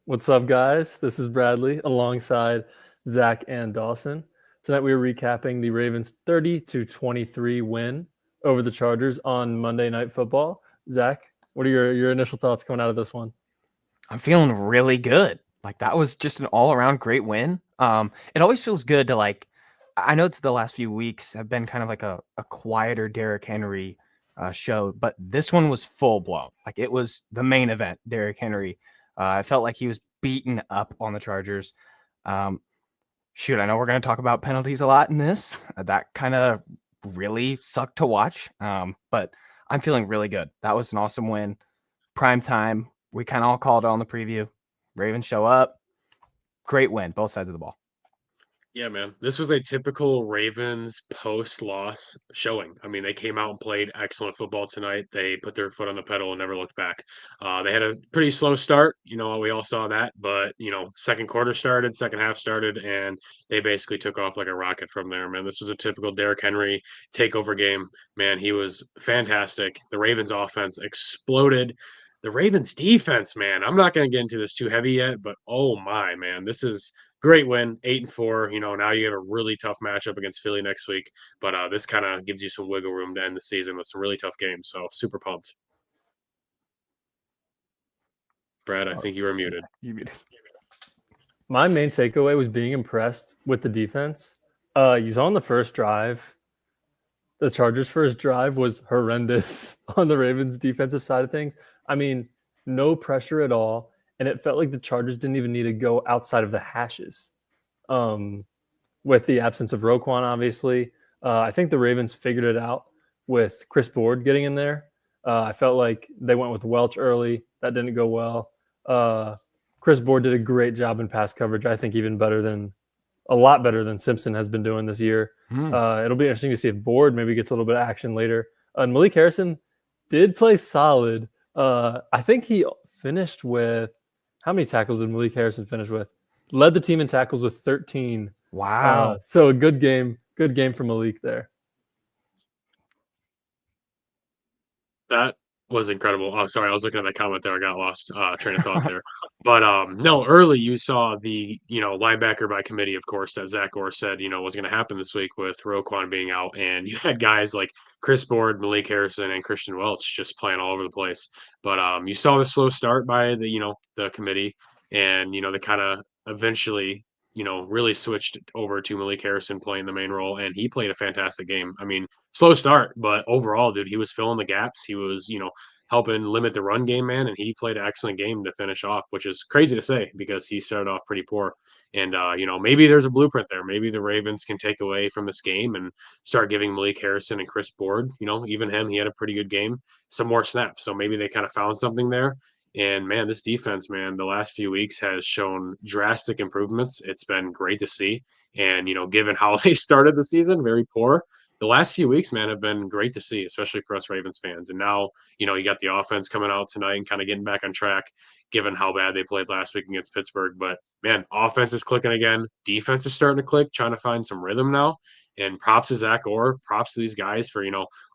What's up, guys? This is Bradley alongside Zach and Dawson. Tonight we are recapping the Ravens 30-23 win over the Chargers on Monday Night Football. Zach, what are your initial thoughts coming out of this one? I'm feeling really good. Like that was just an all around great win. It always feels good to I know it's the last few weeks have been kind of like a quieter Derrick Henry show, but this one was full blown. Like it was the main event. Derrick Henry. I felt like he was beaten up on the Chargers. Um, I know we're going to talk about penalties a lot in this. That kind of really sucked to watch. But I'm feeling really good. That was an awesome win. Prime time. We kind of all called it on the preview. Ravens show up. Great win, both sides of the ball. Yeah, man. This was a typical Ravens post-loss showing. I mean, they came out and played excellent football tonight. They put their foot on the pedal and never looked back. They had a pretty slow start. We all saw that. But, second quarter started, second half started, and they basically took off like a rocket from there, man. This was a typical Derrick Henry takeover game. Man, he was fantastic. The Ravens offense exploded. The Ravens defense, man. I'm not going to get into this too heavy yet, but oh my, man. This is great win, 8-4. Now you have a really tough matchup against Philly next week, but this kind of gives you some wiggle room to end the season with some really tough games. So super pumped. Brad, I think you were muted. My main takeaway was being impressed with the defense. You saw on the first drive, the Chargers' first drive was horrendous on the Ravens' defensive side of things. I mean, no pressure at all, and it felt like the Chargers didn't even need to go outside of the hashes. With the absence of Roquan, obviously, I think the Ravens figured it out with Chris Board getting in there. I felt like they went with Welch early. That didn't go well. Chris Board did a great job in pass coverage. I think a lot better than Simpson has been doing this year. It'll be interesting to see if Board maybe gets a little bit of action later. And Malik Harrison did play solid. I think he finished with how many tackles did Malik Harrison finish with? Led the team in tackles with 13. Wow. So a good game for Malik there. That was incredible. Oh, sorry, I was looking at that comment there. I got lost train of thought there. But no, early you saw the linebacker by committee, of course, that Zach Orr said was going to happen this week with Roquan being out, and you had guys like Chris Board, Malik Harrison, and Christian Welch just playing all over the place. But you saw the slow start by the committee, and they kind of eventually really switched over to Malik Harrison playing the main role, and he played a fantastic game. I mean, slow start, but overall, dude, he was filling the gaps. He was, helping limit the run game, man, and he played an excellent game to finish off, which is crazy to say because he started off pretty poor. And maybe there's a blueprint there. Maybe the Ravens can take away from this game and start giving Malik Harrison and Chris Board, even him, he had a pretty good game, some more snaps. So maybe they kind of found something there. And man, this defense, man, the last few weeks has shown drastic improvements. It's been great to see. And, given how they started the season, very poor, the last few weeks, man, have been great to see, especially for us Ravens fans. And now, you got the offense coming out tonight and kind of getting back on track, given how bad they played last week against Pittsburgh. But man, offense is clicking again. Defense is starting to click, trying to find some rhythm now. And props to Zach Orr, props to these guys for,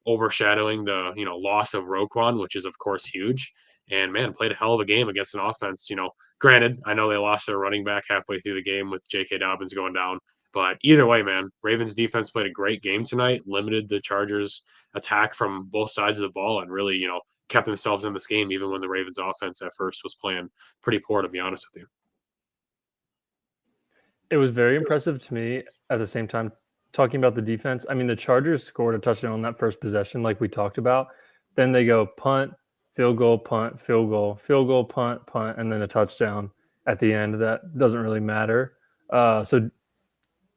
overshadowing the, loss of Roquan, which is, of course, huge. And man, played a hell of a game against an offense. Granted, I know they lost their running back halfway through the game with J.K. Dobbins going down. But either way, man, Ravens defense played a great game tonight, limited the Chargers' attack from both sides of the ball, and really, kept themselves in this game, even when the Ravens offense at first was playing pretty poor, to be honest with you. It was very impressive to me at the same time, talking about the defense. I mean, the Chargers scored a touchdown on that first possession, like we talked about. Then they go punt, field goal, punt, field goal, punt, and then a touchdown at the end. That doesn't really matter. So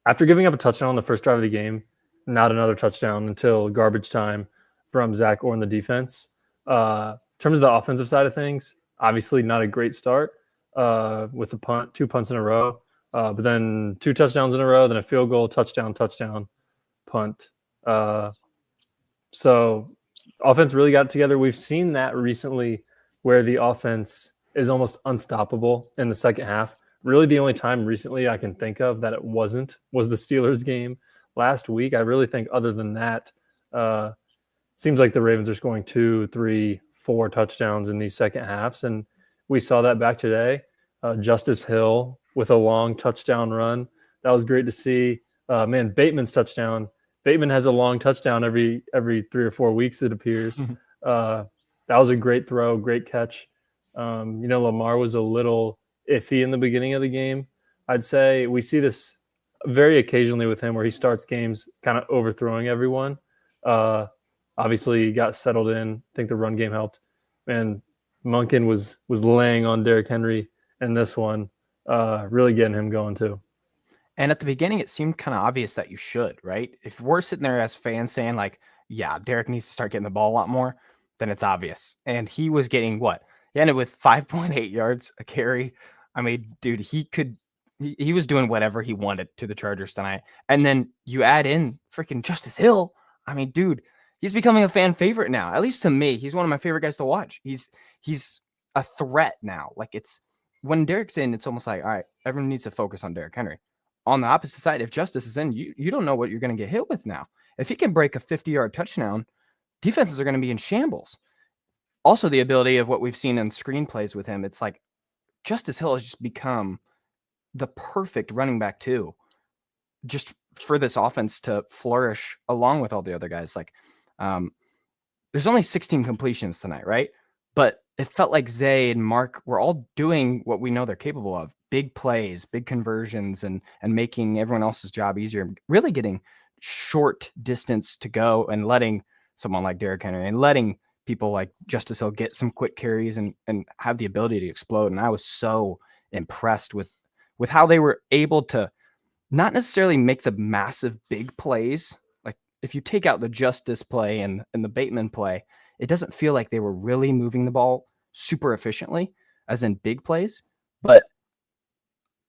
after giving up a touchdown on the first drive of the game, not another touchdown until garbage time from Zach Orr in the defense. In terms of the offensive side of things, obviously not a great start with the two punts in a row, but then two touchdowns in a row, then a field goal, touchdown, punt. So offense really got together. We've seen that recently where the offense is almost unstoppable in the second half. Really the only time recently I can think of that it wasn't was the Steelers game last week. I really think other than that, seems like the Ravens are scoring 2, 3, 4 touchdowns in these second halves. And we saw that back today. Justice Hill with a long touchdown run. That was great to see. Man, Bateman's touchdown. Bateman has a long touchdown every 3 or 4 weeks, it appears. That was a great throw, great catch. Lamar was a little iffy in the beginning of the game. I'd say we see this very occasionally with him where he starts games kind of overthrowing everyone. Obviously, he got settled in. I think the run game helped. And Monken was laying on Derrick Henry in this one, really getting him going too. And at the beginning, it seemed kind of obvious that you should, right? If we're sitting there as fans saying like, yeah, Derrick needs to start getting the ball a lot more, then it's obvious. And he was getting what? He ended with 5.8 yards a carry. I mean, dude, he was doing whatever he wanted to the Chargers tonight. And then you add in freaking Justice Hill. I mean, dude, he's becoming a fan favorite now. At least to me, he's one of my favorite guys to watch. He's a threat now. Like, it's when Derrick's in, it's almost like, all right, everyone needs to focus on Derrick Henry. On the opposite side, if Justice is in, you don't know what you're going to get hit with now. If he can break a 50-yard touchdown, defenses are going to be in shambles. Also, the ability of what we've seen in screenplays with him, it's like Justice Hill has just become the perfect running back too, just for this offense to flourish along with all the other guys. Like, there's only 16 completions tonight, right? But it felt like Zay and Mark were all doing what we know they're capable of. Big plays, big conversions, and making everyone else's job easier. Really getting short distance to go and letting someone like Derrick Henry and letting people like Justice Hill get some quick carries and have the ability to explode. And I was so impressed with how they were able to not necessarily make the massive big plays. Like, if you take out the Justice play and the Bateman play, it doesn't feel like they were really moving the ball super efficiently, as in big plays. But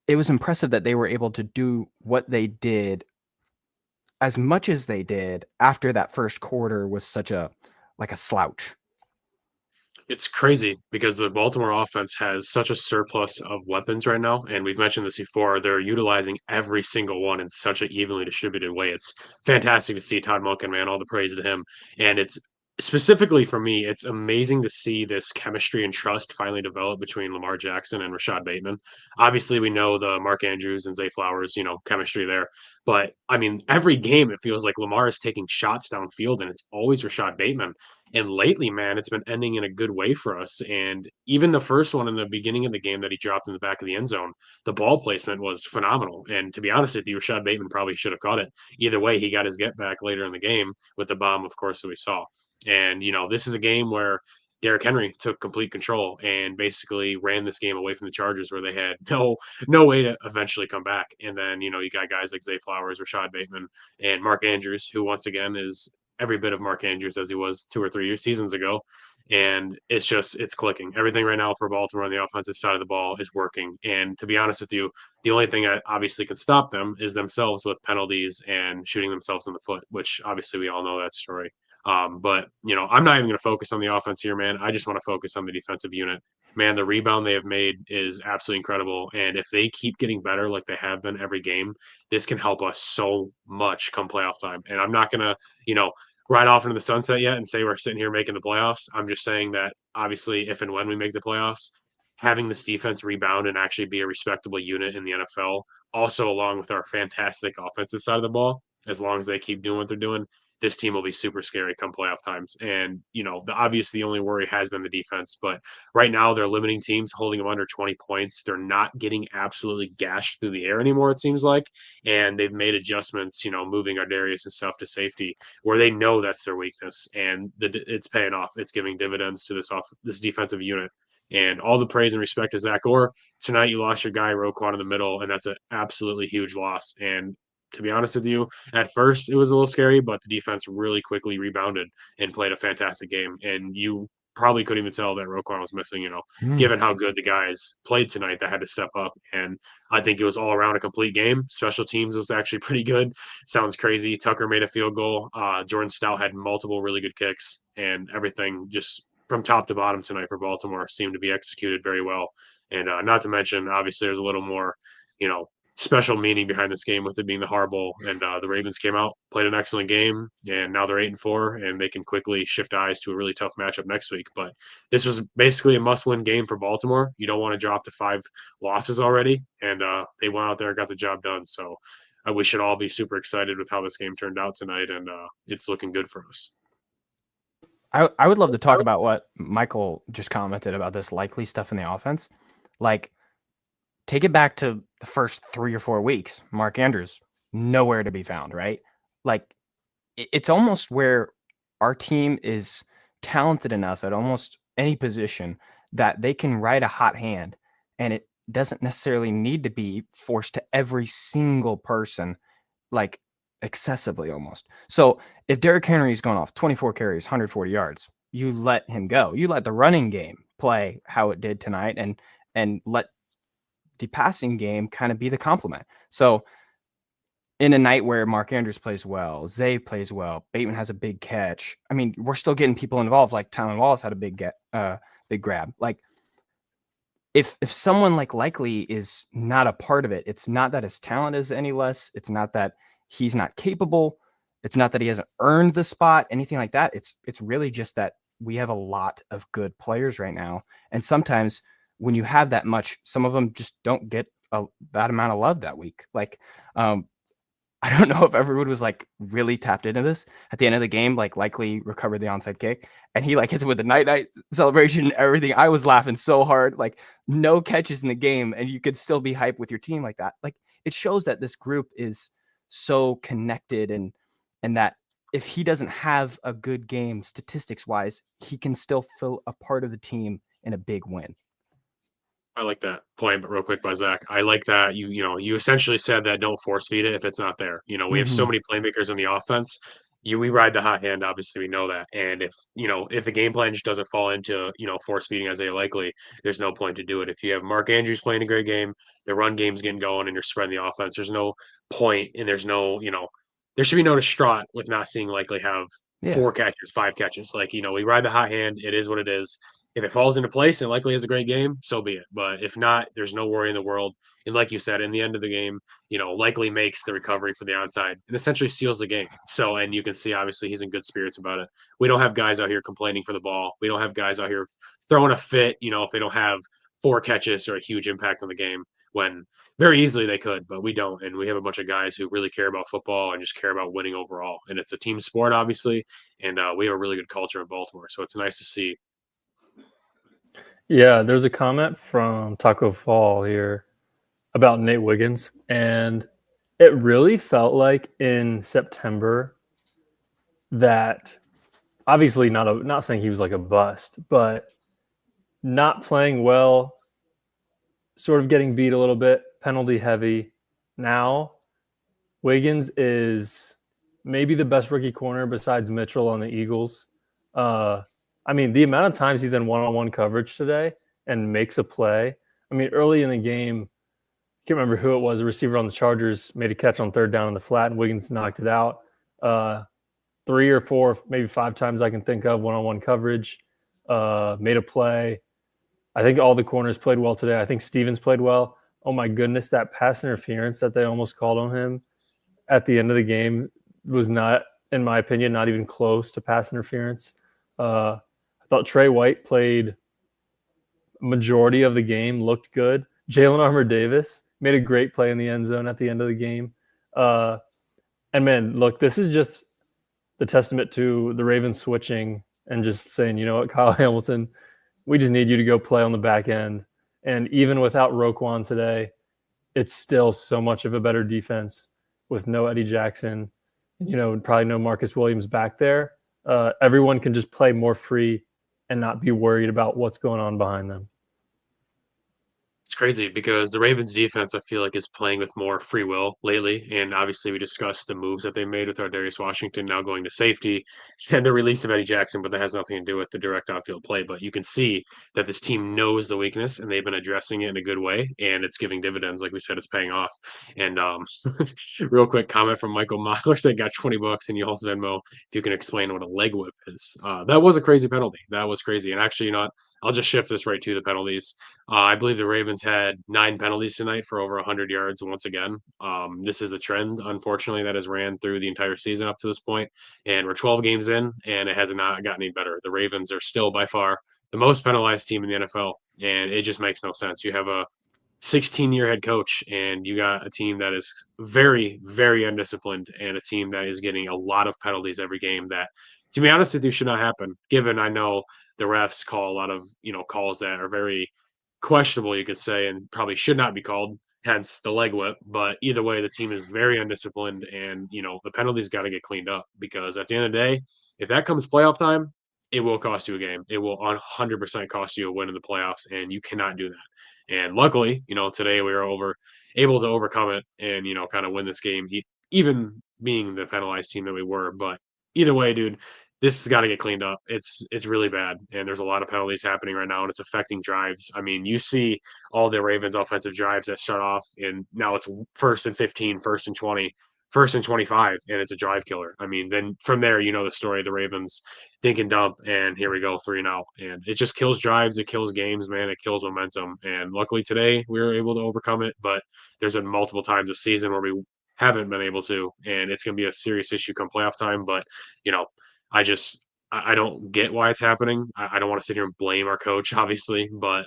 it was impressive that they were able to do what they did as much as they did after that first quarter was such a slouch. It's crazy because the Baltimore offense has such a surplus of weapons right now, and we've mentioned this before. They're utilizing every single one in such an evenly distributed way. It's fantastic to see Todd Monken, man. All the praise to him. And it's specifically for me, it's amazing to see this chemistry and trust finally develop between Lamar Jackson and Rashad Bateman. Obviously, we know the Mark Andrews and Zay Flowers, chemistry there. But I mean, every game it feels like Lamar is taking shots downfield, and it's always Rashad Bateman. And lately, man, it's been ending in a good way for us. And even the first one in the beginning of the game that he dropped in the back of the end zone, the ball placement was phenomenal. And to be honest with you, Rashad Bateman probably should have caught it. Either way, he got his get back later in the game with the bomb, of course, that we saw. And, this is a game where Derrick Henry took complete control and basically ran this game away from the Chargers, where they had no way to eventually come back. And then, you got guys like Zay Flowers, Rashad Bateman, and Mark Andrews, who once again is every bit of Mark Andrews as he was 2 or 3 seasons ago. And it's clicking. Everything right now for Baltimore on the offensive side of the ball is working. And to be honest with you, the only thing that obviously can stop them is themselves with penalties and shooting themselves in the foot, which obviously we all know that story. But I'm not even going to focus on the offense here, man. I just want to focus on the defensive unit. Man, the rebound they have made is absolutely incredible. And if they keep getting better like they have been every game, this can help us so much come playoff time. And I'm not going to, ride off into the sunset yet and say we're sitting here making the playoffs. I'm just saying that obviously, if and when we make the playoffs, having this defense rebound and actually be a respectable unit in the NFL, also along with our fantastic offensive side of the ball, as long as they keep doing what they're doing, this team will be super scary come playoff times. And, the only worry has been the defense. But right now, they're limiting teams, holding them under 20 points. They're not getting absolutely gashed through the air anymore, it seems like. And they've made adjustments, moving our Darius and stuff to safety, where they know that's their weakness. And it's paying off. It's giving dividends to this defensive unit. And all the praise and respect to Zach Orr. Tonight, you lost your guy, Roquan, in the middle, and that's an absolutely huge loss. And to be honest with you, at first it was a little scary, but the defense really quickly rebounded and played a fantastic game. And you probably couldn't even tell that Roquan was missing, given how good the guys played tonight that had to step up. And I think it was all around a complete game. Special teams was actually pretty good. Sounds crazy. Tucker made a field goal. Jordan Stout had multiple really good kicks, and everything just from top to bottom tonight for Baltimore seemed to be executed very well. And not to mention, obviously, there's a little more, special meaning behind this game with it being the Harbaugh, and the Ravens came out, played an excellent game, and now they're 8-4, and they can quickly shift eyes to a really tough matchup next week. But this was basically a must-win game for Baltimore. You don't want to drop to 5 losses already, and they went out there and got the job done. So we should all be super excited with how this game turned out tonight, and it's looking good for us. I would love to talk about what Michael just commented about this likely stuff in the offense. Like, take it back to the first 3 or 4 weeks. Mark Andrews, nowhere to be found, right? Like, it's almost where our team is talented enough at almost any position that they can ride a hot hand, and it doesn't necessarily need to be forced to every single person, like excessively almost. So if Derrick Henry's going off 24 carries, 140 yards, you let him go. You let the running game play how it did tonight, and let the passing game kind of be the complement. So in a night where Mark Andrews plays well, Zay plays well, Bateman has a big catch. I mean, we're still getting people involved. Like Tylan Wallace had a big grab. Like, if someone like Likely is not a part of it, it's not that his talent is any less. It's not that he's not capable. It's not that he hasn't earned the spot, anything like that. It's really just that we have a lot of good players right now. And sometimes when you have that much, some of them just don't get that amount of love that week. Like, I don't know if everyone was like really tapped into this at the end of the game, like Likely recovered the onside kick and he like hits it with the night celebration and everything. I was laughing so hard, like no catches in the game and you could still be hyped with your team like that. Like, it shows that this group is so connected, and that if he doesn't have a good game statistics wise, he can still fill a part of the team in a big win. I like that point, but real quick by Zach. I like that you essentially said that don't force feed it if it's not there. We have so many playmakers in the offense. We ride the hot hand, obviously we know that. And if the game plan just doesn't fall into, force feeding as they likely, there's no point to do it. If you have Mark Andrews playing a great game, the run game's getting going and you're spreading the offense, there's no point and there's no, there should be no distraught with not seeing Likely have 4 catches, 5 catches. Like, we ride the hot hand. It is what it is. If it falls into place and Likely has a great game, so be it. But if not, there's no worry in the world. And like you said, in the end of the game, Likely makes the recovery for the onside and essentially seals the game. So, and you can see, obviously, he's in good spirits about it. We don't have guys out here complaining for the ball. We don't have guys out here throwing a fit, if they don't have 4 catches or a huge impact on the game, when very easily they could, but we don't. And we have a bunch of guys who really care about football and just care about winning overall. And it's a team sport, obviously. And we have a really good culture in Baltimore. So it's nice to see. Yeah, there's a comment from Taco Fall here about Nate Wiggins, and it really felt like in September that obviously not saying he was like a bust, but not playing well, sort of getting beat a little bit, penalty heavy. Now, Wiggins is maybe the best rookie corner besides Mitchell on the Eagles. I mean, the amount of times he's in one-on-one coverage today and makes a play. I mean, early in the game, I can't remember who it was. A receiver on the Chargers made a catch on 3rd down in the flat, and Wiggins knocked it out. 3 or 4, maybe 5 times I can think of one-on-one coverage. Made a play. I think all the corners played well today. I think Stevens played well. Oh, my goodness, that pass interference that they almost called on him at the end of the game was not, in my opinion, not even close to pass interference. I thought Trey White played majority of the game, looked good. Jalen Armour-Davis made a great play in the end zone at the end of the game. And, man, look, this is just the testament to the Ravens switching and just saying, you know what, Kyle Hamilton, we just need you to go play on the back end. And even without Roquan today, it's still so much of a better defense with no Eddie Jackson, probably no Marcus Williams back there. Everyone can just play more free and not be worried about what's going on behind them. It's crazy because the Ravens defense, I feel like, is playing with more free will lately. And obviously, we discussed the moves that they made with Darius Washington now going to safety and the release of Eddie Jackson, but that has nothing to do with the direct outfield play. But you can see that this team knows the weakness and they've been addressing it in a good way. And it's giving dividends. Like we said, it's paying off. And real quick comment from Michael Mockler said, got $20 in y'all's Venmo if you can explain what a leg whip is. That was a crazy penalty. That was crazy. And actually, I'll just shift this right to the penalties. I believe the Ravens had 9 penalties tonight for over 100 yards once again. This is a trend, unfortunately, that has ran through the entire season up to this point, and we're 12 games in, and it has not gotten any better. The Ravens are still by far the most penalized team in the NFL, and it just makes no sense. You have a 16-year head coach, and you got a team that is very, very undisciplined, and a team that is getting a lot of penalties every game that, to be honest with you, should not happen. Given I know the refs call a lot of calls that are very questionable, you could say, and probably should not be called. Hence the leg whip. But either way, the team is very undisciplined, and the penalties got to get cleaned up because at the end of the day, if that comes playoff time, it will cost you a game. It will 100% cost you a win in the playoffs, and you cannot do that. And luckily, today we were able to overcome it and kind of win this game, even being the penalized team that we were. But either way, dude, this has got to get cleaned up. It's really bad, and there's a lot of penalties happening right now, and it's affecting drives. I mean, you see all the Ravens offensive drives that start off, and now it's 1st and 15, 1st and 20, 1st and 25, and it's a drive killer. I mean, then from there, the story of the Ravens dink and dump, and here we go, 3 and out. And it just kills drives, it kills games, man, it kills momentum. And luckily today we were able to overcome it, but there's been multiple times this season where we haven't been able to, and it's going to be a serious issue come playoff time. But I just I don't get why it's happening. I don't want to sit here and blame our coach, obviously, but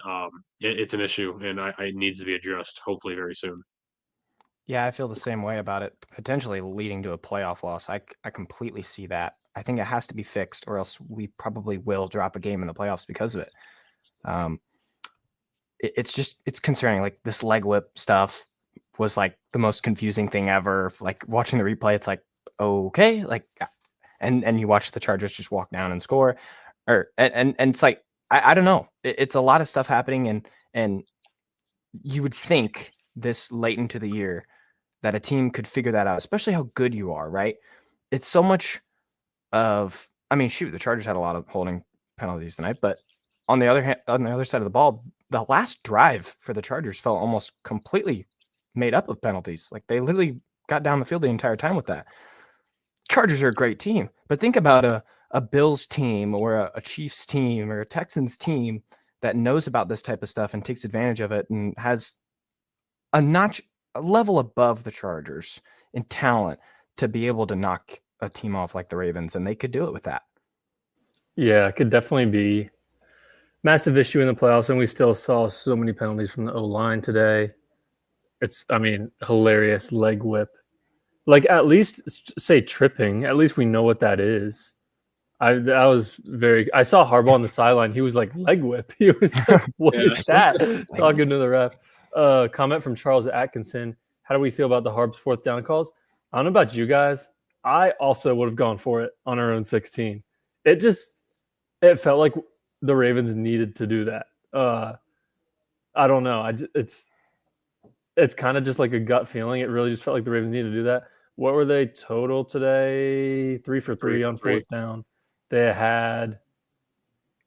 it's an issue, and it needs to be addressed hopefully very soon. Yeah, I feel the same way about it, potentially leading to a playoff loss. I completely see that. I think it has to be fixed, or else we probably will drop a game in the playoffs because of it. It's concerning. Like, this leg whip stuff was like the most confusing thing ever. Like, watching the replay, it's like, okay, like, and you watch the Chargers just walk down and score, and it's like, I don't know. It's a lot of stuff happening, and you would think this late into the year that a team could figure that out, especially how good you are, right? It's so much of, I mean, shoot, the Chargers had a lot of holding penalties tonight, but on the other hand, on the other side of the ball, the last drive for the Chargers felt almost completely made up of penalties. Like, they literally got down the field the entire time with that. Chargers are a great team, but think about a Bills team or a Chiefs team or a Texans team that knows about this type of stuff and takes advantage of it and has a level above the Chargers in talent to be able to knock a team off like the Ravens, and they could do it with that. Yeah, it could definitely be massive issue in the playoffs, and we still saw so many penalties from the O-line today. It's, I mean, hilarious leg whip. Like, at least say tripping. At least we know what that is. I saw Harbaugh on the sideline. He was like, leg whip. He was like, what is that? Talking to the ref. Comment from Charles Atkinson. How do we feel about the Harb's 4th down calls? I don't know about you guys. I also would have gone for it on our own 16. It felt like the Ravens needed to do that. I don't know. It's kind of just like a gut feeling. It really just felt like the Ravens needed to do that. What were they total today? 3 for 3 on 4th down. They had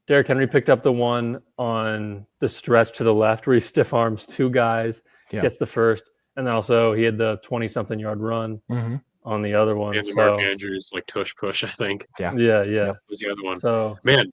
Derrick Henry picked up the one on the stretch to the left where he stiff arms 2 guys, gets the first, and then also he had the 20-something yard run on the other one. And the Mark Andrews like tush push, I think. Yeah. Was the other one. So man,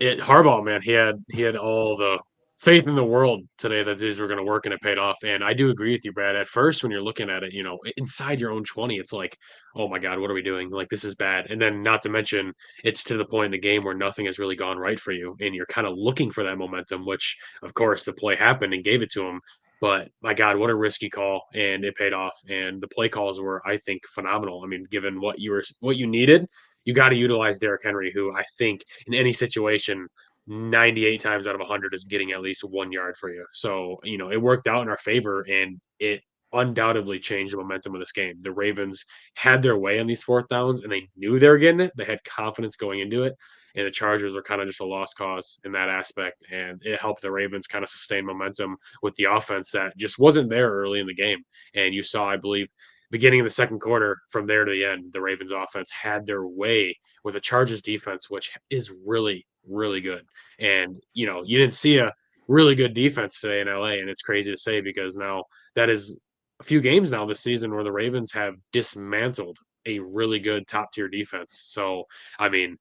Harbaugh, man, he had all the faith in the world today that these were going to work, and it paid off. And I do agree with you, Brad. At first, when you're looking at it, inside your own 20, it's like, oh my God, what are we doing? Like, this is bad. And then, not to mention, it's to the point in the game where nothing has really gone right for you, and you're kind of looking for that momentum, which, of course, the play happened and gave it to him. But my God, what a risky call, and it paid off. And the play calls were, I think, phenomenal. I mean, given what you needed, you got to utilize Derrick Henry, who I think in any situation, 98 times out of 100 is getting at least 1 yard for you. So, it worked out in our favor, and it undoubtedly changed the momentum of this game. The Ravens had their way on these 4th downs, and they knew they were getting it. They had confidence going into it, and the Chargers were kind of just a lost cause in that aspect. And it helped the Ravens kind of sustain momentum with the offense that just wasn't there early in the game. And you saw, I believe, beginning of the second quarter, from there to the end, the Ravens offense had their way with the Chargers defense, which is really, really good. And, you didn't see a really good defense today in LA. And it's crazy to say, because now that is a few games now this season where the Ravens have dismantled a really good top tier defense. So, I mean,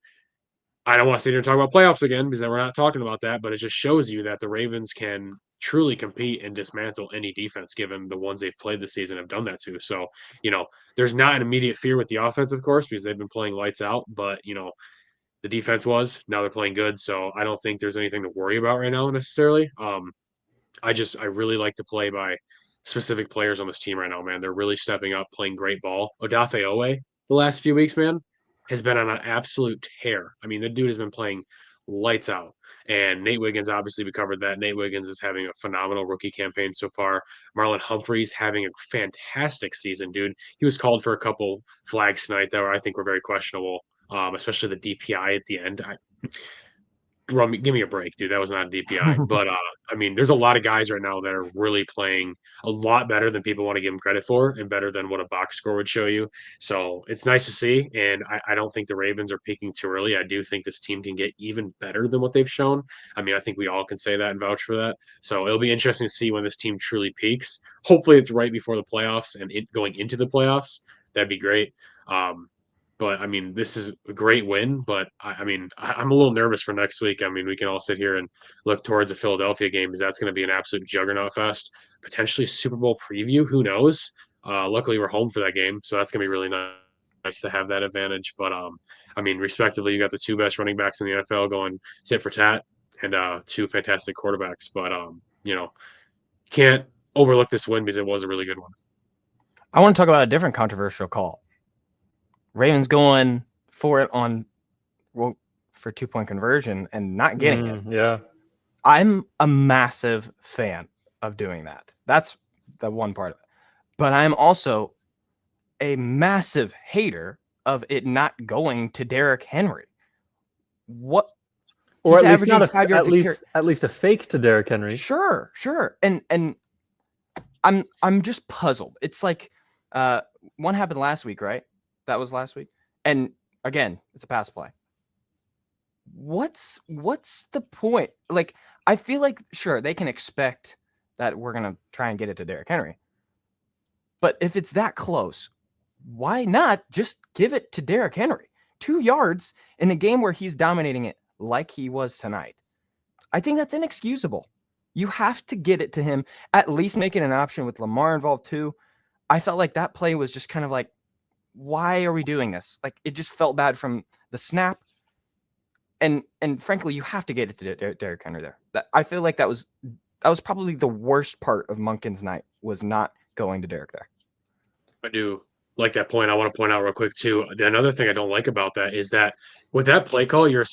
I don't want to sit here and talk about playoffs again because then we're not talking about that, but it just shows you that the Ravens can truly compete and dismantle any defense given the ones they've played this season have done that to. So, there's not an immediate fear with the offense, of course, because they've been playing lights out, but the defense now they're playing good. So I don't think there's anything to worry about right now necessarily. I really like to play by specific players on this team right now, man. They're really stepping up, playing great ball. Odafe Owe, the last few weeks, man, has been on an absolute tear. I mean, the dude has been playing lights out. And Nate Wiggins, obviously, we covered that. Nate Wiggins is having a phenomenal rookie campaign so far. Marlon Humphrey's having a fantastic season, dude. He was called for a couple flags tonight that I think were very questionable, especially the DPI at the end. Give me a break, dude. That was not a DPI. But I mean, there's a lot of guys right now that are really playing a lot better than people want to give them credit for, and better than what a box score would show you. So it's nice to see. And I don't think the Ravens are peaking too early. I do think this team can get even better than what they've shown. I mean, I think we all can say that and vouch for that. So it'll be interesting to see when this team truly peaks. Hopefully, it's right before the playoffs and going into the playoffs. That'd be great. But I mean, this is a great win. But I mean, I'm a little nervous for next week. I mean, we can all sit here and look towards a Philadelphia game because that's going to be an absolute juggernaut fest. Potentially a Super Bowl preview. Who knows? Luckily, we're home for that game, so that's going to be really nice to have that advantage. But I mean, respectively, you got the two best running backs in the NFL going tit for tat, and two fantastic quarterbacks. But can't overlook this win because it was a really good one. I want to talk about a different controversial call. Ravens going for it for 2-point conversion and not getting it. Yeah. I'm a massive fan of doing that. That's the one part of it. But I'm also a massive hater of it not going to Derrick Henry. What? Or at least not at least a fake to Derrick Henry. Sure. And I'm just puzzled. It's like one happened last week, right? That was last week. And again, it's a pass play. What's the point? Like, I feel like, sure, they can expect that we're going to try and get it to Derrick Henry. But if it's that close, why not just give it to Derrick Henry? 2 yards in a game where he's dominating it like he was tonight. I think that's inexcusable. You have to get it to him, at least make it an option with Lamar involved too. I felt like that play was just kind of like, why are we doing this? Like, it just felt bad from the snap. And frankly, you have to get it to Derrick Henry there. I feel like that was probably the worst part of Monken's night, was not going to Derrick there. I do like that point. I want to point out real quick too. Another thing I don't like about that is that with that play call, you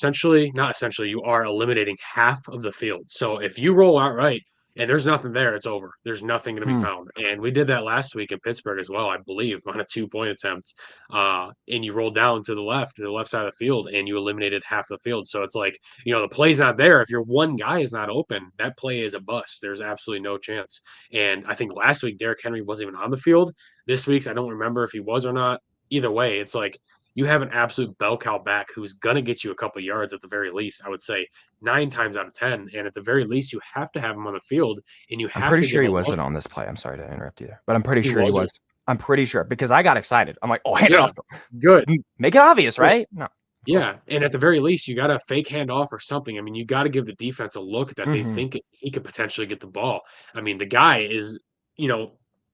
are eliminating half of the field. So if you roll out right and there's nothing there, it's over. There's nothing going to be found. And we did that last week in Pittsburgh as well, I believe, on a 2-point attempt. And you rolled down to the left side of the field, and you eliminated half the field. So it's like, the play's not there. If your one guy is not open, that play is a bust. There's absolutely no chance. And I think last week, Derrick Henry wasn't even on the field. This week's, I don't remember if he was or not. Either way, it's like you have an absolute bell cow back who's going to get you a couple yards at the very least. I would say 9 times out of 10. And at the very least, you have to have him on the field, and you have I'm pretty to sure he wasn't on this play. I'm sorry to interrupt you there, but I'm pretty sure he was. I'm pretty sure, because I got excited. I'm like, oh, hand it off. Good. Make it obvious, right? No. Yeah, and at the very least, you got a fake handoff or something. I mean, you got to give the defense a look that they think he could potentially get the ball. I mean, the guy is,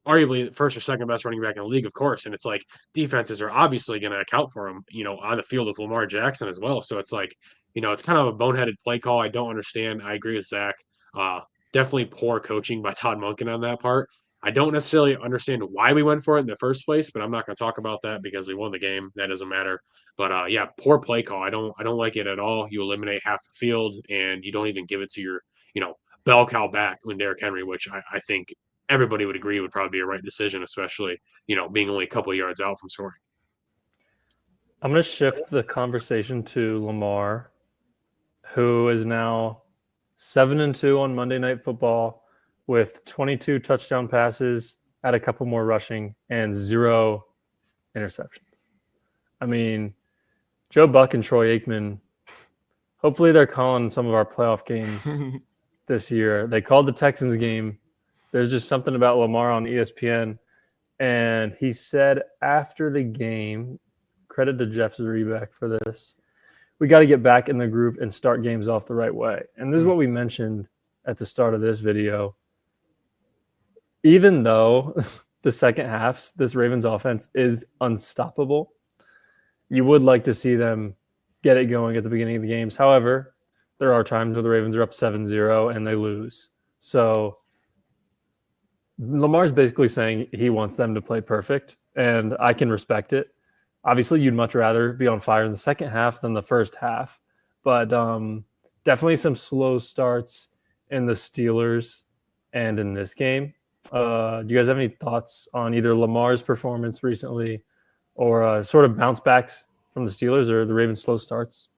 arguably the first or second best running back in the league, of course. And it's like defenses are obviously going to account for him, on the field with Lamar Jackson as well. So it's like, it's kind of a boneheaded play call. I don't understand. I agree with Zach. Definitely poor coaching by Todd Monken on that part. I don't necessarily understand why we went for it in the first place, but I'm not going to talk about that because we won the game. That doesn't matter. But yeah, poor play call. I don't like it at all. You eliminate half the field, and you don't even give it to your, bell cow back when Derrick Henry, which I think everybody would agree would probably be a right decision, especially, being only a couple of yards out from scoring. I'm going to shift the conversation to Lamar, who is now 7-2 on Monday Night Football with 22 touchdown passes, add a couple more rushing, and 0 interceptions. I mean, Joe Buck and Troy Aikman, hopefully they're calling some of our playoff games this year. They called the Texans game. There's just something about Lamar on ESPN. And he said after the game, credit to Jeff Zrebeck for this, we got to get back in the groove and start games off the right way. And this is what we mentioned at the start of this video. Even though the second half, this Ravens offense is unstoppable, you would like to see them get it going at the beginning of the games. However, there are times where the Ravens are up 7-0 and they lose. So Lamar's basically saying he wants them to play perfect, and I can respect it. Obviously, you'd much rather be on fire in the second half than the first half, but definitely some slow starts in the Steelers and in this game. Do you guys have any thoughts on either Lamar's performance recently or sort of bounce backs from the Steelers or the Ravens' slow starts?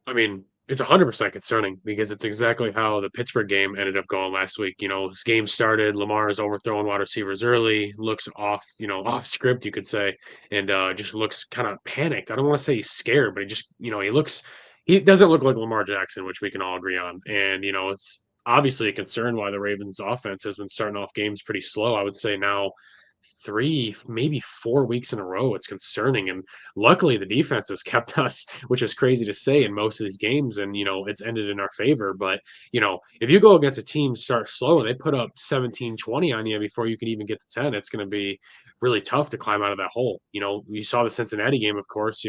I mean, it's 100% concerning because it's exactly how the Pittsburgh game ended up going last week. This game started, Lamar is overthrowing wide receivers early, looks off, off script, you could say, and just looks kind of panicked. I don't want to say he's scared, but he doesn't look like Lamar Jackson, which we can all agree on. And, it's obviously a concern why the Ravens offense has been starting off games pretty slow. I would say now 3, maybe 4 weeks in a row. It's concerning. And luckily the defense has kept us, which is crazy to say, in most of these games. And, it's ended in our favor. But, if you go against a team start slow and they put up 17-20 on you before you can even get to 10, it's going to be really tough to climb out of that hole. You saw the Cincinnati game, of course,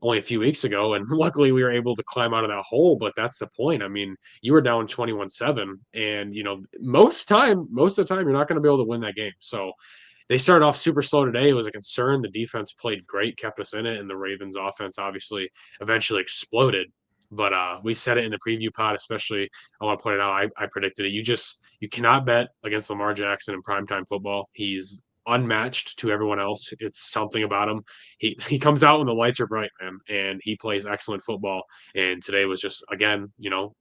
only a few weeks ago, and luckily we were able to climb out of that hole. But that's the point. I mean, you were down 21-7, and most of the time you're not going to be able to win that game. So they started off super slow today. It was a concern. The defense played great, kept us in it, and the Ravens offense obviously eventually exploded. But we said it in the preview pod, especially. I want to point it out. I predicted it. You cannot bet against Lamar Jackson in primetime football. He's unmatched to everyone else. It's something about him. He comes out when the lights are bright, man, and he plays excellent football. And today was just, again,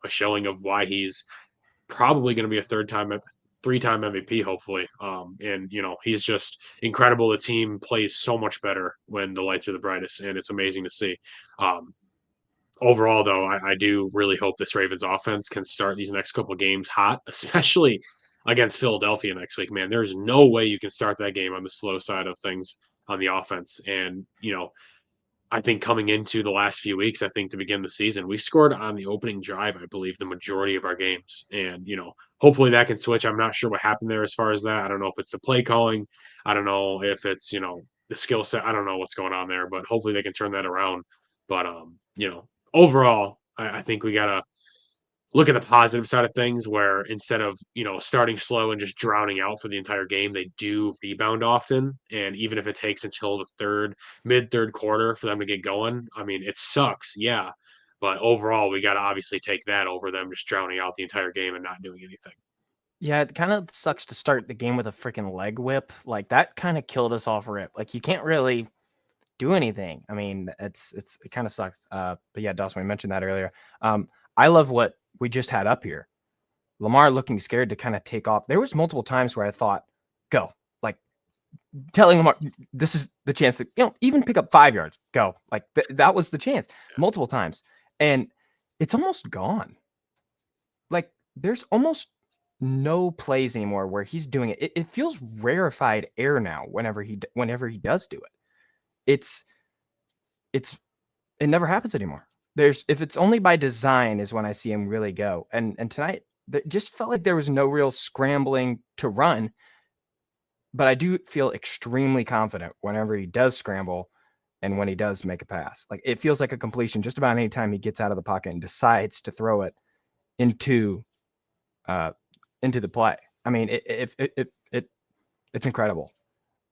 a showing of why he's probably going to be a three-time MVP, hopefully. And he's just incredible. The team plays so much better when the lights are the brightest, and it's amazing to see. Overall, though, I do really hope this Ravens offense can start these next couple of games hot, especially against Philadelphia next week. Man, there's no way you can start that game on the slow side of things on the offense. And I think coming into the last few weeks, I think to begin the season, we scored on the opening drive, I believe, the majority of our games. And, hopefully that can switch. I'm not sure what happened there as far as that. I don't know if it's the play calling. I don't know if it's, the skill set. I don't know what's going on there, but hopefully they can turn that around. But, overall, I think we got to look at the positive side of things where instead of, starting slow and just drowning out for the entire game, they do rebound often. And even if it takes until the mid-third quarter for them to get going, I mean, it sucks. Yeah. But overall, we got to obviously take that over them just drowning out the entire game and not doing anything. Yeah, it kind of sucks to start the game with a freaking leg whip. Like that kind of killed us off rip. Like you can't really do anything. I mean, it kind of sucks. But yeah, Dawson, we mentioned that earlier. I love what we just had up here. Lamar looking scared to kind of take off. There was multiple times where I thought, go, like telling Lamar, this is the chance to, even pick up 5 yards, go. Like that was the chance multiple times. And it's almost gone. Like there's almost no plays anymore where he's doing it. It feels rarefied air now whenever he does do it. It never happens anymore. If it's only by design is when I see him really go. And tonight it just felt like there was no real scrambling to run, but I do feel extremely confident whenever he does scramble and when he does make a pass. Like it feels like a completion just about any time he gets out of the pocket and decides to throw it into the play. I mean, it's incredible.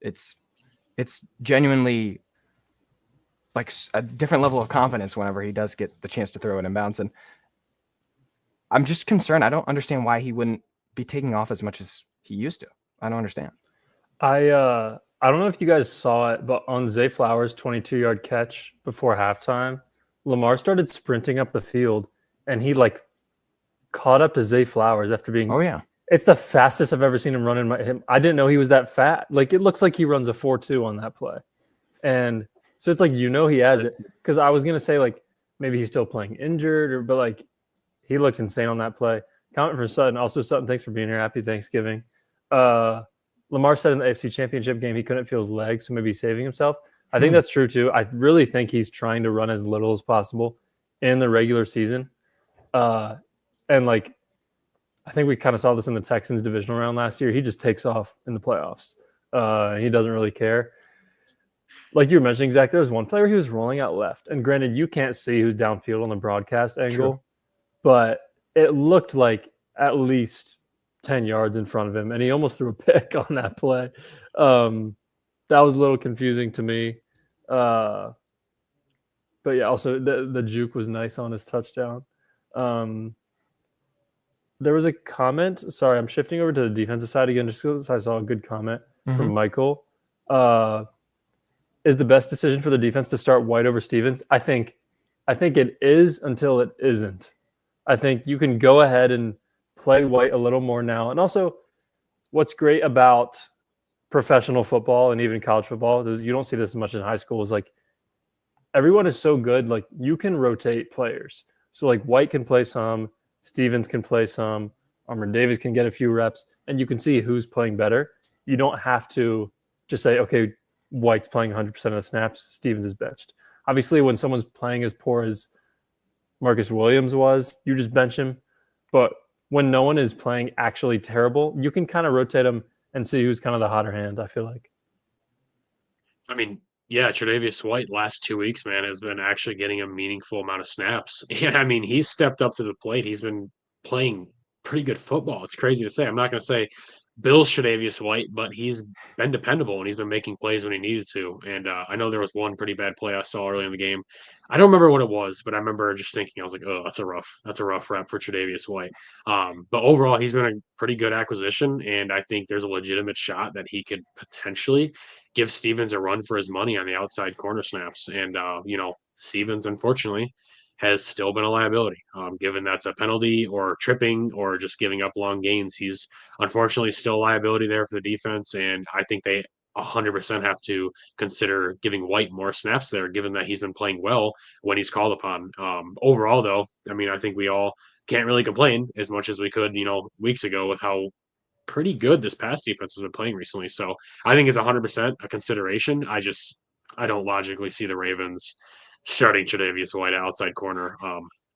It's genuinely like a different level of confidence whenever he does get the chance to throw it in bounds. And I'm just concerned. I don't understand why he wouldn't be taking off as much as he used to. I don't understand. I don't know if you guys saw it, but on Zay Flowers' 22-yard catch before halftime, Lamar started sprinting up the field, and he caught up to Zay Flowers after being. Oh yeah, it's the fastest I've ever seen him run in him. I didn't know he was that fat. Like it looks like he runs a 4.2 on that play, and so it's he has it. Because I was gonna say maybe he's still playing injured, but he looked insane on that play. Comment for Sutton. Also, Sutton, thanks for being here. Happy Thanksgiving. Lamar said in the AFC Championship game he couldn't feel his legs, so maybe he's saving himself. I think that's true too. I really think he's trying to run as little as possible in the regular season. And like, I think we kind of saw this in the Texans divisional round last year. He just takes off in the playoffs. He doesn't really care. Like you were mentioning, Zach, there was one player he was rolling out left. And granted, you can't see who's downfield on the broadcast angle, True. but it looked like at least 10 yards in front of him. And he almost threw a pick on that play. That was a little confusing to me. But yeah, also the juke was nice on his touchdown. There was a comment. Sorry, I'm shifting over to the defensive side again just because I saw a good comment from Michael. Is the best decision for the defense to start White over Stevens? I think it is until it isn't. I think you can go ahead and play White a little more now. And also, what's great about professional football and even college football is you don't see this as much in high school, is like everyone is so good, like you can rotate players. So like White can play some, Stevens can play some, Armor Davis can get a few reps, and you can see who's playing better. You don't have to just say, okay, White's playing 100% of the snaps, Stevens is benched. Obviously, when someone's playing as poor as Marcus Williams was, you just bench him. But when no one is playing actually terrible, you can kind of rotate them and see who's kind of the hotter hand, I feel like. I mean, yeah, Tre'Davious White last 2 weeks, man, has been actually getting a meaningful amount of snaps. And I mean, he's stepped up to the plate. He's been playing pretty good football. It's crazy to say. I'm not going to say Bill's Tre'Davious White, but he's been dependable and he's been making plays when he needed to. And I know there was one pretty bad play I saw early in the game. I don't remember what it was, but I remember just thinking, I was like, oh, that's a rough rep for Tre'Davious White. But overall, he's been a pretty good acquisition, and I think there's a legitimate shot that he could potentially give Stevens a run for his money on the outside corner snaps. And, Stevens, unfortunately, has still been a liability, given that's a penalty or tripping or just giving up long gains. He's unfortunately still a liability there for the defense. And I think they 100% have to consider giving White more snaps there, given that he's been playing well when he's called upon. Overall, though, I mean, I think we all can't really complain as much as we could, weeks ago with how pretty good this pass defense has been playing recently. So I think it's 100% a consideration. I don't logically see the Ravens starting Tre'Davious White outside corner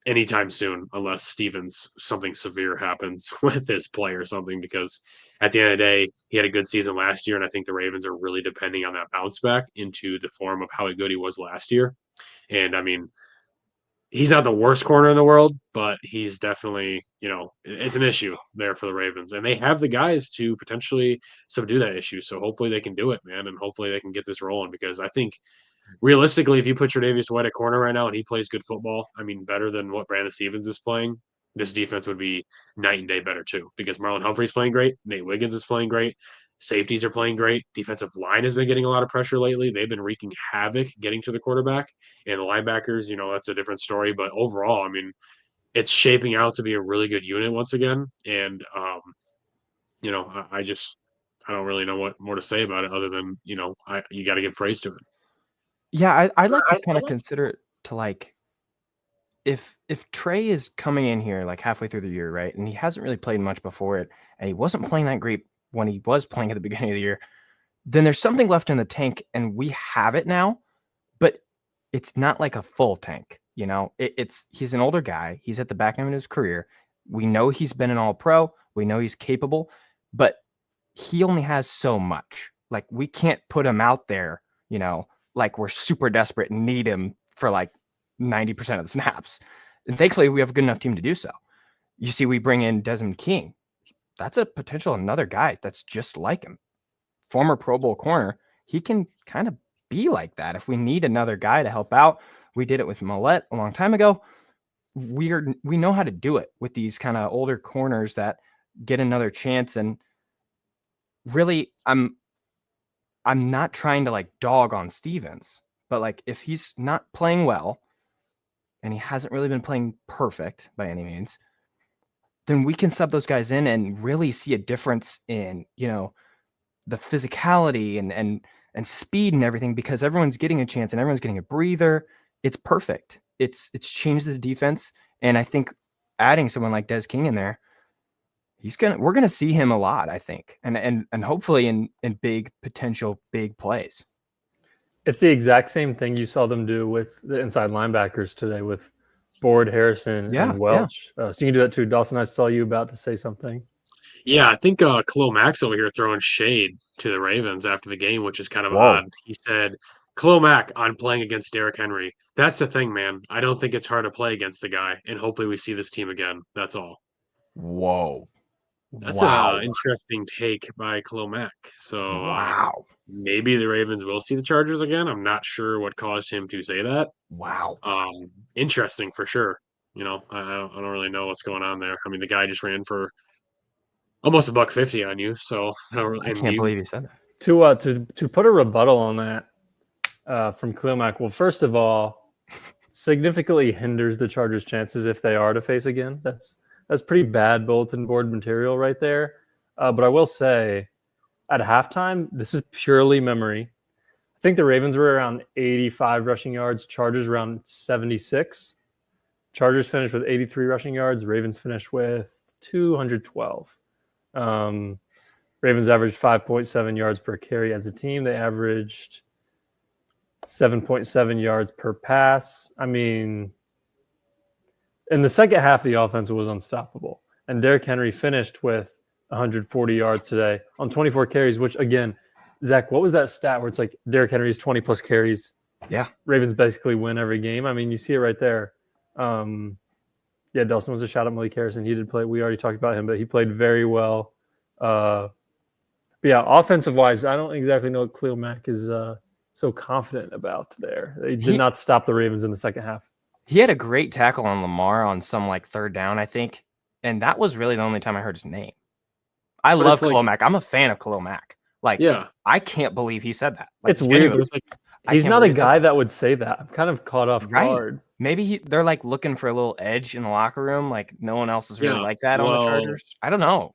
anytime soon, unless Stevens something severe happens with his play or something. Because at the end of the day, he had a good season last year, and I think the Ravens are really depending on that bounce back into the form of how good he was last year. And I mean, he's not the worst corner in the world, but he's definitely, it's an issue there for the Ravens. And they have the guys to potentially subdue that issue. So hopefully they can do it, man. And hopefully they can get this rolling, because I think realistically, if you put Tre'Davious White at corner right now and he plays good football, I mean, better than what Brandon Stevens is playing, this defense would be night and day better too, because Marlon Humphrey's playing great. Nate Wiggins is playing great. Safeties are playing great. Defensive line has been getting a lot of pressure lately. They've been wreaking havoc getting to the quarterback. And the linebackers, that's a different story. But overall, I mean, it's shaping out to be a really good unit once again. And, I don't really know what more to say about it other than, you got to give praise to it. Yeah, I'd like to kind of consider it to like, if Trey is coming in here like halfway through the year, right, and he hasn't really played much before it, and he wasn't playing that great when he was playing at the beginning of the year, then there's something left in the tank, and we have it now, but it's not like a full tank. He's an older guy. He's at the back end of his career. We know he's been an All-Pro. We know he's capable, but he only has so much. Like, we can't put him out there, like we're super desperate and need him for like 90% of the snaps. And thankfully, we have a good enough team to do so. You see, we bring in Desmond King. That's a potential another guy that's just like him. Former Pro Bowl corner. He can kind of be like that. If we need another guy to help out, we did it with Millette a long time ago. We know how to do it with these kind of older corners that get another chance. And really, I'm not trying to like dog on Stevens, but like if he's not playing well and he hasn't really been playing perfect by any means, then we can sub those guys in and really see a difference in, the physicality and speed and everything, because everyone's getting a chance and everyone's getting a breather. It's perfect. It's changed the defense. And I think adding someone like Des King in there, we're gonna see him a lot, I think, and hopefully in big potential big plays. It's the exact same thing you saw them do with the inside linebackers today with Board, Harrison, Yeah, and Welch. So you can do that too. Dawson, I saw you about to say something. Yeah, I think Khalil Mack's over here throwing shade to the Ravens after the game, which is kind of Whoa. odd. He said, Khalil Mack on playing against Derrick Henry. That's the thing, man. I don't think it's hard to play against the guy, and hopefully we see this team again. That's all. Whoa. That's Wow. a interesting take by Khalil Mack. So Wow. maybe the Ravens will see the Chargers again. I'm not sure what caused him to say that. Wow. Interesting for sure. I don't really know what's going on there. I mean, the guy just ran for almost a $150 on you. So I can't believe he said that. To put a rebuttal on that from Khalil Mack, well, first of all, significantly hinders the Chargers' chances if they are to face again. That's pretty bad bulletin board material right there. But I will say, at halftime, this is purely memory. I think the Ravens were around 85 rushing yards, Chargers around 76. Chargers finished with 83 rushing yards. Ravens finished with 212. Ravens averaged 5.7 yards per carry as a team. They averaged 7.7 yards per pass. I mean, in the second half, the offense was unstoppable. And Derrick Henry finished with 140 yards today on 24 carries, which, again, Zach, what was that stat where it's like Derrick Henry's 20-plus carries? Yeah. Ravens basically win every game. I mean, you see it right there. Yeah, Dawson was a shout out Malik Harrison. He did play. We already talked about him, but he played very well. But yeah, offensive-wise, I don't exactly know what Khalil Mack is so confident about there. They did not stop the Ravens in the second half. He had a great tackle on Lamar on some third down, I think. And that was really the only time I heard his name. I love Khalil Mack. I'm a fan of Khalil Mack. Yeah. I can't believe he said that. It's weird. It's he's not a guy that would say that. I'm kind of caught off guard. Maybe they're looking for a little edge in the locker room. No one else is really like that on the Chargers. I don't know.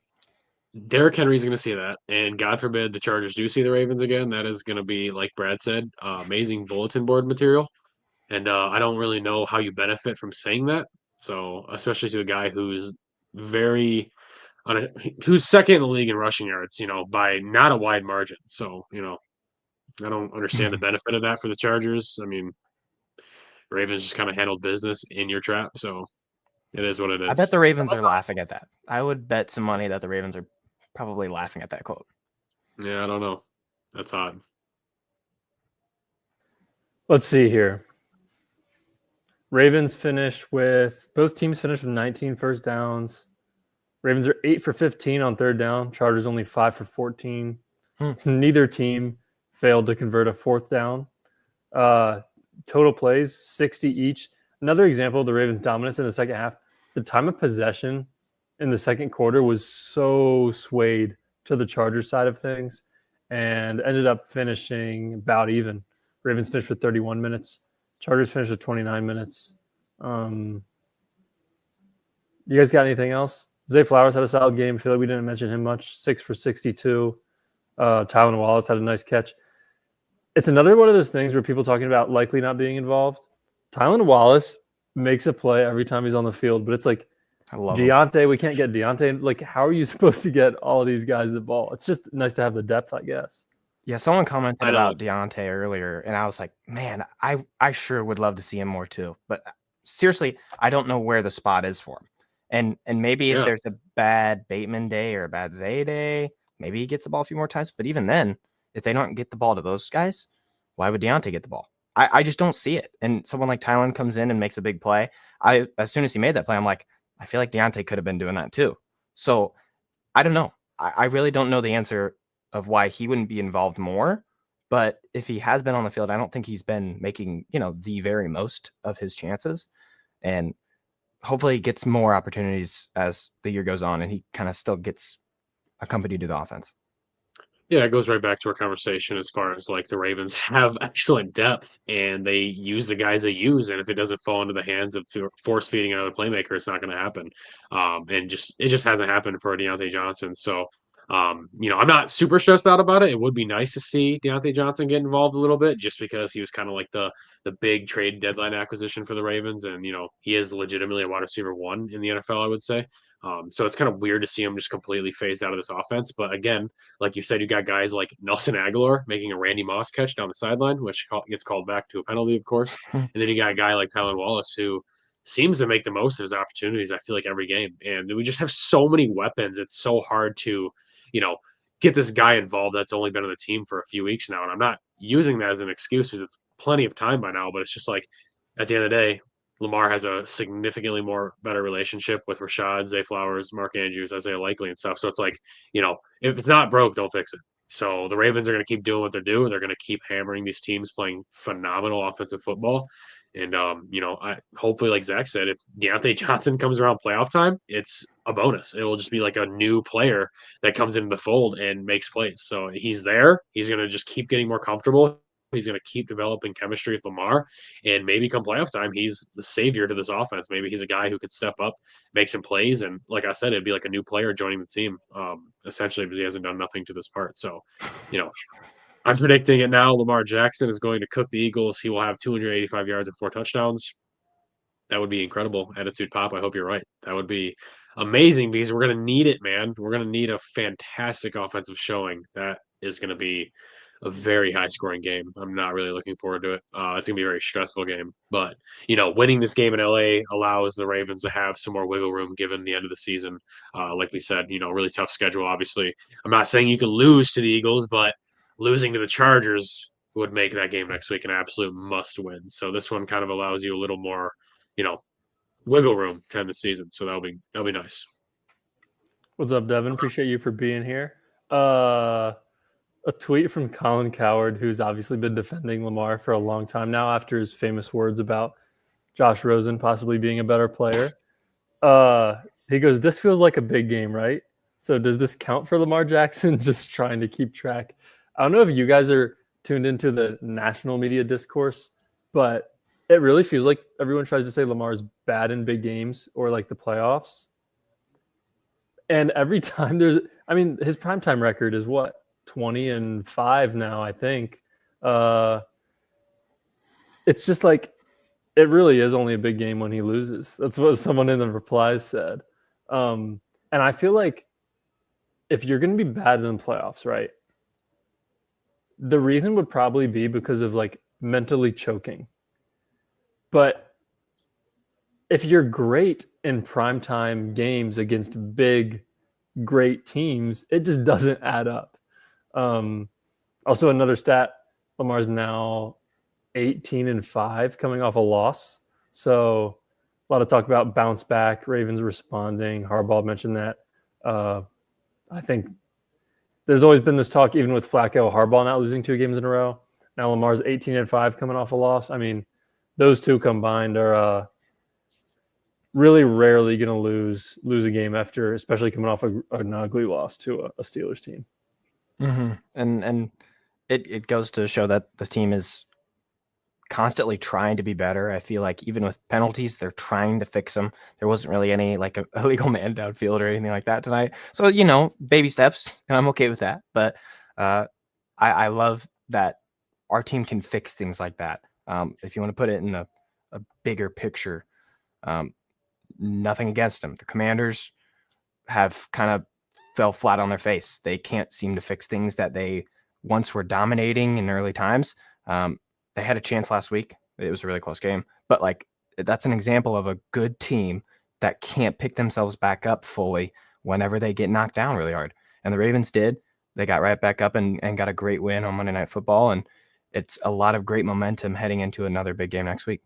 Derrick Henry's going to see that. And God forbid the Chargers do see the Ravens again. That is going to be, like Brad said, amazing bulletin board material. And I don't really know how you benefit from saying that. So, especially to a guy who's who's second in the league in rushing yards, by not a wide margin. So, I don't understand the benefit of that for the Chargers. I mean, Ravens just kind of handled business in your trap. So it is what it is. I bet the Ravens are laughing at that. I would bet some money that the Ravens are probably laughing at that quote. Yeah, I don't know. That's odd. Let's see here. Ravens both teams finished with 19 first downs. Ravens are 8 for 15 on third down. Chargers only 5 for 14. Neither team failed to convert a fourth down. Total plays, 60 each. Another example of the Ravens' dominance in the second half. The time of possession in the second quarter was so swayed to the Chargers side of things and ended up finishing about even. Ravens finished with 31 minutes. Chargers finished with 29 minutes. You guys got anything else? Zay Flowers had a solid game. I feel like we didn't mention him much. 6 for 62. Tylan Wallace had a nice catch. It's another one of those things where people talking about likely not being involved. Tylan Wallace makes a play every time he's on the field, but it's like Deontay, we can't get Deontay. How are you supposed to get all of these guys the ball? It's just nice to have the depth, I guess. Yeah, someone commented about Deontay earlier, and I was like, man, I sure would love to see him more too. But seriously, I don't know where the spot is for him. And maybe if there's a bad Bateman day or a bad Zay day, maybe he gets the ball a few more times. But even then, if they don't get the ball to those guys, why would Deontay get the ball? I just don't see it. And someone like Tylan comes in and makes a big play. As soon as he made that play, I'm like, I feel like Deontay could have been doing that too. So I don't know. I really don't know the answer of why he wouldn't be involved more. But if he has been on the field, I don't think he's been making, the very most of his chances. And hopefully he gets more opportunities as the year goes on and he kind of still gets accompanied to the offense. Yeah, it goes right back to our conversation as far as the Ravens have excellent depth and they use the guys they use. And if it doesn't fall into the hands of force feeding another playmaker, it's not going to happen. And it just hasn't happened for Deontay Johnson. So, I'm not super stressed out about it. It would be nice to see Deontay Johnson get involved a little bit just because he was kind of like the big trade deadline acquisition for the Ravens. And, he is legitimately a wide receiver 1 in the NFL, I would say. So it's kind of weird to see him just completely phased out of this offense. But again, like you said, you got guys like Nelson Aguilar making a Randy Moss catch down the sideline, which gets called back to a penalty, of course. And then you got a guy like Tylan Wallace who seems to make the most of his opportunities, I feel like, every game. And we just have so many weapons. It's so hard to, you know, get this guy involved that's only been on the team for a few weeks now. And I'm not using that as an excuse because it's plenty of time by now, but it's just like at the end of the day, Lamar has a significantly more better relationship with Rashad, Zay Flowers, Mark Andrews, Isaiah Likely, and stuff. So it's like, if it's not broke, don't fix it. So the Ravens are going to keep doing what they're doing. They're going to keep hammering these teams playing phenomenal offensive football. And I hopefully, like Zach said, if Deontay Johnson comes around playoff time, it's a bonus. It will just be like a new player that comes into the fold and makes plays. So he's there. He's going to just keep getting more comfortable. He's going to keep developing chemistry with Lamar, and maybe come playoff time, he's the savior to this offense. Maybe he's a guy who could step up, make some plays, and like I said, it'd be like a new player joining the team, essentially, because he hasn't done nothing to this part. So, I'm predicting it now. Lamar Jackson is going to cook the Eagles. He will have 285 yards and 4 touchdowns. That would be incredible. Attitude Pop, I hope you're right. That would be amazing because we're going to need it, man. We're going to need a fantastic offensive showing. That is going to be a very high scoring game. I'm not really looking forward to it. It's going to be a very stressful game. But, winning this game in LA allows the Ravens to have some more wiggle room given the end of the season. Like we said, really tough schedule, obviously. I'm not saying you can lose to the Eagles, but losing to the Chargers would make that game next week an absolute must win. So this one kind of allows you a little more, wiggle room to end the season. So that'll be nice. What's up, Devin? Appreciate you for being here. A tweet from Colin Coward, who's obviously been defending Lamar for a long time now after his famous words about Josh Rosen possibly being a better player. He goes, "This feels like a big game, right? So does this count for Lamar Jackson?" Just trying to keep track. I don't know if you guys are tuned into the national media discourse, but it really feels like everyone tries to say Lamar's bad in big games or like the playoffs. And every time his primetime record is what? 20-5 now, I think. It's just like, it really is only a big game when he loses. That's what someone in the replies said. And I feel like if you're going to be bad in the playoffs, right, the reason would probably be because of like mentally choking. But if you're great in primetime games against big, great teams, it just doesn't add up. Also, another stat, Lamar's now 18-5 coming off a loss. So a lot of talk about bounce back, Ravens responding. Harbaugh mentioned that. I think there's always been this talk, even with Flacco, Harbaugh not losing 2 games in a row. Now Lamar's 18-5 coming off a loss. I mean, those two combined are really rarely going to lose a game after, especially coming off an ugly loss to a Steelers team. Mm-hmm. And it goes to show that the team is constantly trying to be better. I feel like even with penalties, they're trying to fix them. There wasn't really any like a illegal man downfield or anything like that tonight. So, baby steps, and I'm okay with that. But I love that our team can fix things like that. If you want to put it in a bigger picture, nothing against them. The Commanders have kind of fell flat on their face. They can't seem to fix things that they once were dominating in early times. They had a chance last week. It was a really close game, but like that's an example of a good team that can't pick themselves back up fully whenever they get knocked down really hard. And the Ravens did. They got right back up and got a great win on Monday Night Football. And it's a lot of great momentum heading into another big game next week.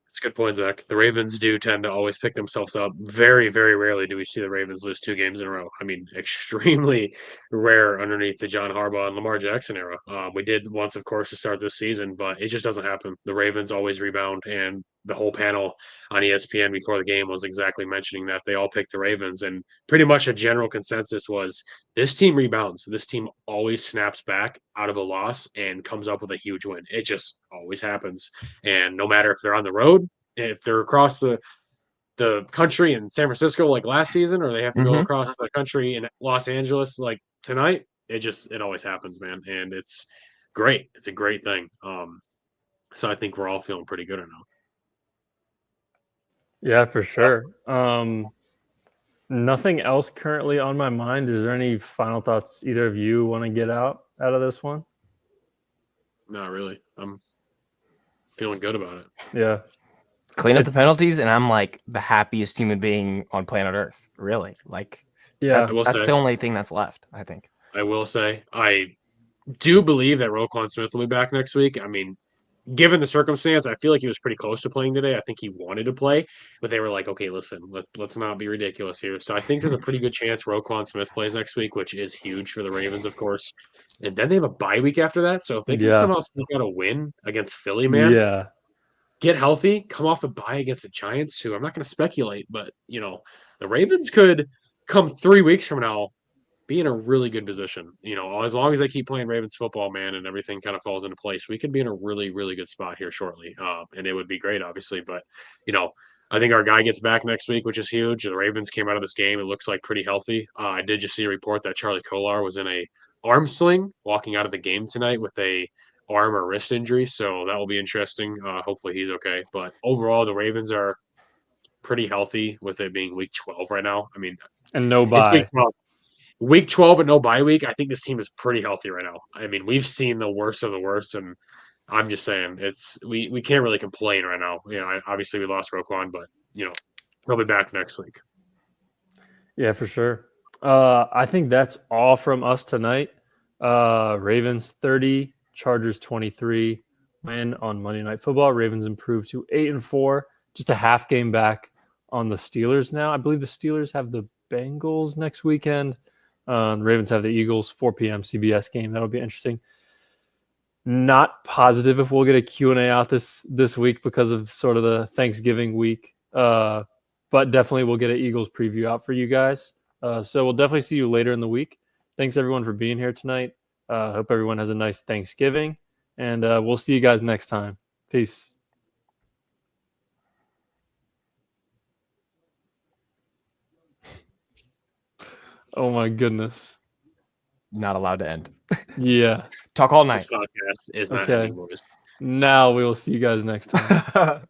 It's a good point, Zach. The Ravens do tend to always pick themselves up. Very, very rarely do we see the Ravens lose 2 games in a row. I mean, extremely rare underneath the John Harbaugh and Lamar Jackson era. We did once, of course, to start this season, but it just doesn't happen. The Ravens always rebound, and the whole panel on ESPN before the game was exactly mentioning that. They all picked the Ravens, and pretty much a general consensus was this team rebounds. This team always snaps back out of a loss and comes up with a huge win. It just always happens. And no matter if they're on the road, if they're across the country in San Francisco like last season, or they have to go across the country in Los Angeles like tonight, it always happens, man. And it's great. It's a great thing. So I think we're all feeling pretty good right now. Yeah, for sure. Nothing else currently on my mind. Is there any final thoughts either of you want to get out of this one? Not really. I'm feeling good about it. Yeah. Clean up the It's- penalties, and I'm like the happiest human being on planet Earth. Really, like Yeah. I will that's say, the only thing that's left, I think. I do believe that Roquan Smith will be back next week. I mean, given the circumstance, I feel like he was pretty close to playing today. I think he wanted to play, but they were like, okay, listen, let's not be ridiculous here. So I think there's a pretty good chance Roquan Smith plays next week, which is huge for the Ravens, of course. And then they have a bye week after that. So if they can Yeah. somehow sneak out a win against Philly, man, Yeah. get healthy, come off a bye against the Giants, who I'm not going to speculate, but the Ravens could come 3 weeks from now be in a really good position. As long as they keep playing Ravens football, man, and everything kind of falls into place, we could be in a really, really good spot here shortly. And it would be great, obviously. But, I think our guy gets back next week, which is huge. The Ravens came out of this game. It looks like pretty healthy. I did just see a report that Charlie Kolar was in a arm sling walking out of the game tonight with a arm or wrist injury. So that will be interesting. Hopefully he's okay. But overall, the Ravens are pretty healthy with it being week 12 right now. I mean, And no it's week bye. 12. Week 12 and no bye week, I think this team is pretty healthy right now. I mean, we've seen the worst of the worst, and I'm just saying we can't really complain right now. Obviously we lost Roquan, but he'll be back next week. Yeah, for sure. I think that's all from us tonight. Ravens 30, Chargers 23 win on Monday Night Football. Ravens improved to 8-4, just a half game back on the Steelers now. I believe the Steelers have the Bengals next weekend. Ravens have the Eagles, 4 p.m. CBS game. That'll be interesting. Not positive if we'll get a Q&A out this week because of sort of the Thanksgiving week. But definitely we'll get an Eagles preview out for you guys. So we'll definitely see you later in the week. Thanks everyone for being here tonight. Hope everyone has a nice Thanksgiving, and we'll see you guys next time. Peace. Oh my goodness. Not allowed to end. Yeah. Talk all This night. podcast is not Okay. ending, boys. Now we will see you guys next time.